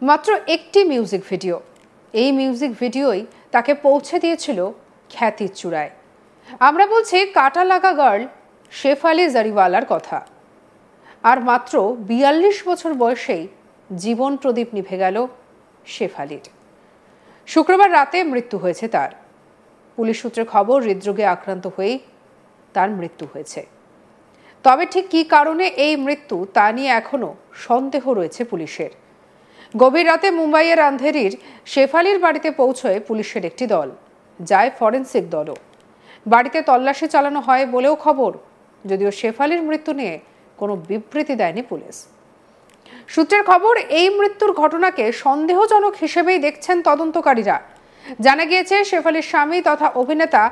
মাত্র একটি music video, এই মিউজিক ভিডিওই তাকে পৌঁছে দিয়েছিল খ্যাতির চূড়ায়। আমরা বলছি কাটা লাগা গার্ল শেফালি জারিওয়ালার কথা। আর মাত্র ৪২ বছর বয়সেই জীবন প্রদীপ নিভে গেল শেফালির। শুক্রবার রাতে মৃত্যু হয়েছে তার। পুলিশ সূত্রে খবর, হৃদরোগে আক্রান্ত হয়েই তার মৃত্যু হয়েছে। তবে ঠিক কী কারণে এই মৃত্যু তা নিয়ে এখনও সন্দেহ রয়েছে পুলিশের। গভীর রাতে মুম্বাইয়ের আন্ধেরির শেফালির বাড়িতে পৌঁছয় পুলিশের একটি দল, যায় ফরেন্সিক দলও। বাড়িতে তল্লাশি চালানো হয় বলেও খবর, যদিও শেফালির মৃত্যু নিয়ে কোনো বিবৃতি দেয়নি পুলিশ। সূত্রের খবর, এই মৃত্যুর ঘটনাকে সন্দেহজনক হিসেবেই দেখছেন তদন্তকারীরা। জানা গিয়েছে শেফালির স্বামী তথা অভিনেতা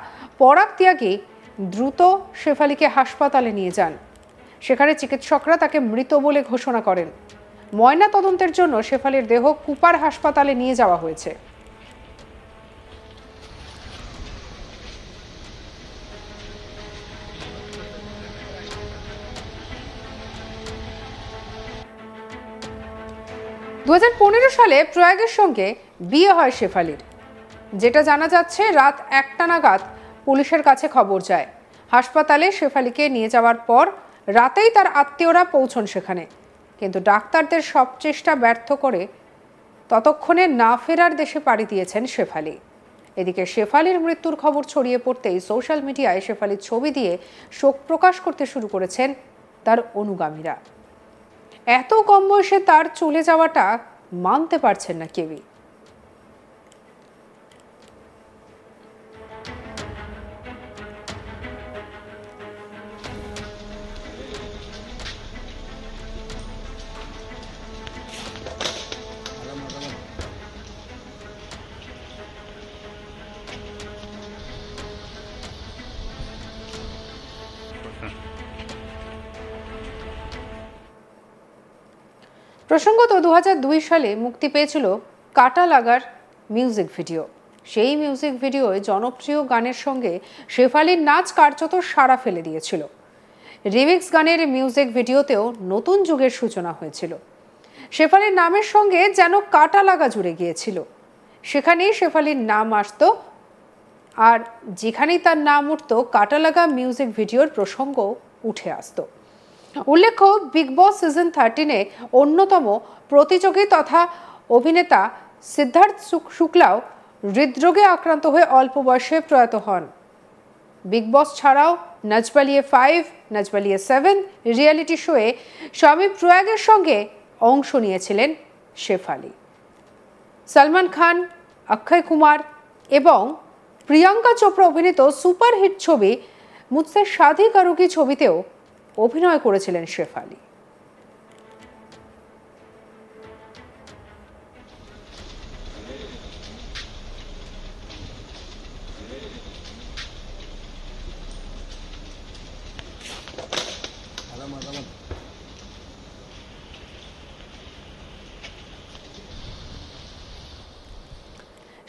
পরাগ ত্যাগী দ্রুত শেফালিকে হাসপাতালে নিয়ে যান। সেখানে চিকিৎসকরা তাকে মৃত বলে ঘোষণা করেন। ময়না তদন্তের জন্য শেফালির দেহ কুপার হাসপাতালে নিয়ে যাওয়া হয়েছে। দু ২০১৫ সালে প্রয়াগের সঙ্গে বিয়ে হয় শেফালির। যেটা জানা যাচ্ছে, রাত ১টা নাগাদ পুলিশের কাছে খবর যায়। হাসপাতালে শেফালিকে নিয়ে যাওয়ার পর রাতেই তার আত্মীয়রা পৌঁছন সেখানে, কিন্তু ডাক্তারদের সব চেষ্টা ব্যর্থ করে ততক্ষণে না ফেরার দেশে পাড়ি দিয়েছেন শেফালি। এদিকে শেফালির মৃত্যুর খবর ছড়িয়ে পড়তেই সোশ্যাল মিডিয়ায় শেফালির ছবি দিয়ে শোক প্রকাশ করতে শুরু করেছেন তার অনুগামীরা। এত কম বয়সে তার চলে যাওয়াটা মানতে পারছেন না কেউই। প্রসঙ্গত ২০০২ সালে মুক্তি পেয়েছিল কাটা লাগার মিউজিক ভিডিও। সেই মিউজিক ভিডিওয় জনপ্রিয় গানের সঙ্গে শেফালির নাচ কার্যত সাড়া ফেলে দিয়েছিল। রিমিক্স গানের মিউজিক ভিডিওতেও নতুন যুগের সূচনা হয়েছিল। শেফালির নামের সঙ্গে যেন কাটা লাগা জুড়ে গিয়েছিল। সেখানেই শেফালির নাম আসতো, আর যেখানেই তার নাম উঠত কাটা লাগা মিউজিক ভিডিওর প্রসঙ্গ উঠে আসতো। উল্লেখ্য, বিগ বস সিজন 13-এ অন্যতম প্রতিযোগী তথা অভিনেতা সিদ্ধার্থ শুক্লাও হৃদরোগে আক্রান্ত হয়ে অল্প বয়সে প্রয়াত হন। বিগ বস ছাড়াও নাচ বালিয়ে 5, নাচ বালিয়ে 7 রিয়েলিটি শোয়ে স্বামী প্রয়াগের সঙ্গে অংশ নিয়েছিলেন শেফালি। সলমান খান, অক্ষয় কুমার এবং প্রিয়াঙ্কা চোপড়া অভিনীত সুপারহিট ছবি মুঝসে শাদি করোগি ছবিতেও অভিনয় করেছিলেন শেফালি।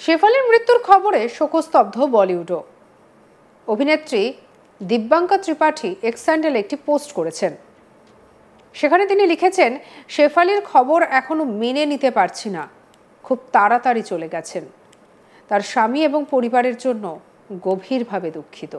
শেফালির মৃত্যুর খবরে শোকস্তব্ধ বলিউডও। অভিনেত্রী দিব্যাঙ্কা ত্রিপাঠী এক্স হ্যান্ডেলে একটি পোস্ট করেছেন। সেখানে তিনি লিখেছেন, শেফালির খবর এখনো মেনে নিতে পারছি না, খুব তাড়াতাড়ি চলে গেছেন। তার স্বামী এবং পরিবারের জন্য গভীরভাবে দুঃখিত।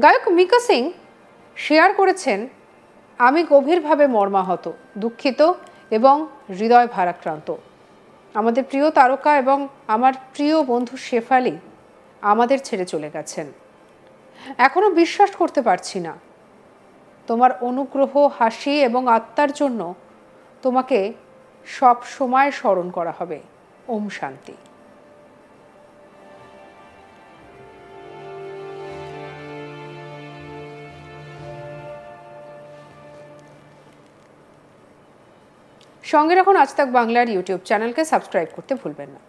গায়ক মিকা সিং শেয়ার করেছেন, আমি গভীরভাবে মর্মাহত, দুঃখিত এবং হৃদয় ভারাক্রান্ত। আমাদের প্রিয় তারকা এবং আমার প্রিয় বন্ধু শেফালি আমাদের ছেড়ে চলে গেছেন। এখনো বিশ্বাস করতে পারছি না। তোমার অনুগ্রহ, হাসি এবং আত্মার জন্য তোমাকে সব সময় স্মরণ করা হবে। ওম শান্তি। সঙ্গে রাখুন আজ তাক বাংলার ইউটিউব চ্যানেলকে সাবস্ক্রাইব করতে ভুলবেন না।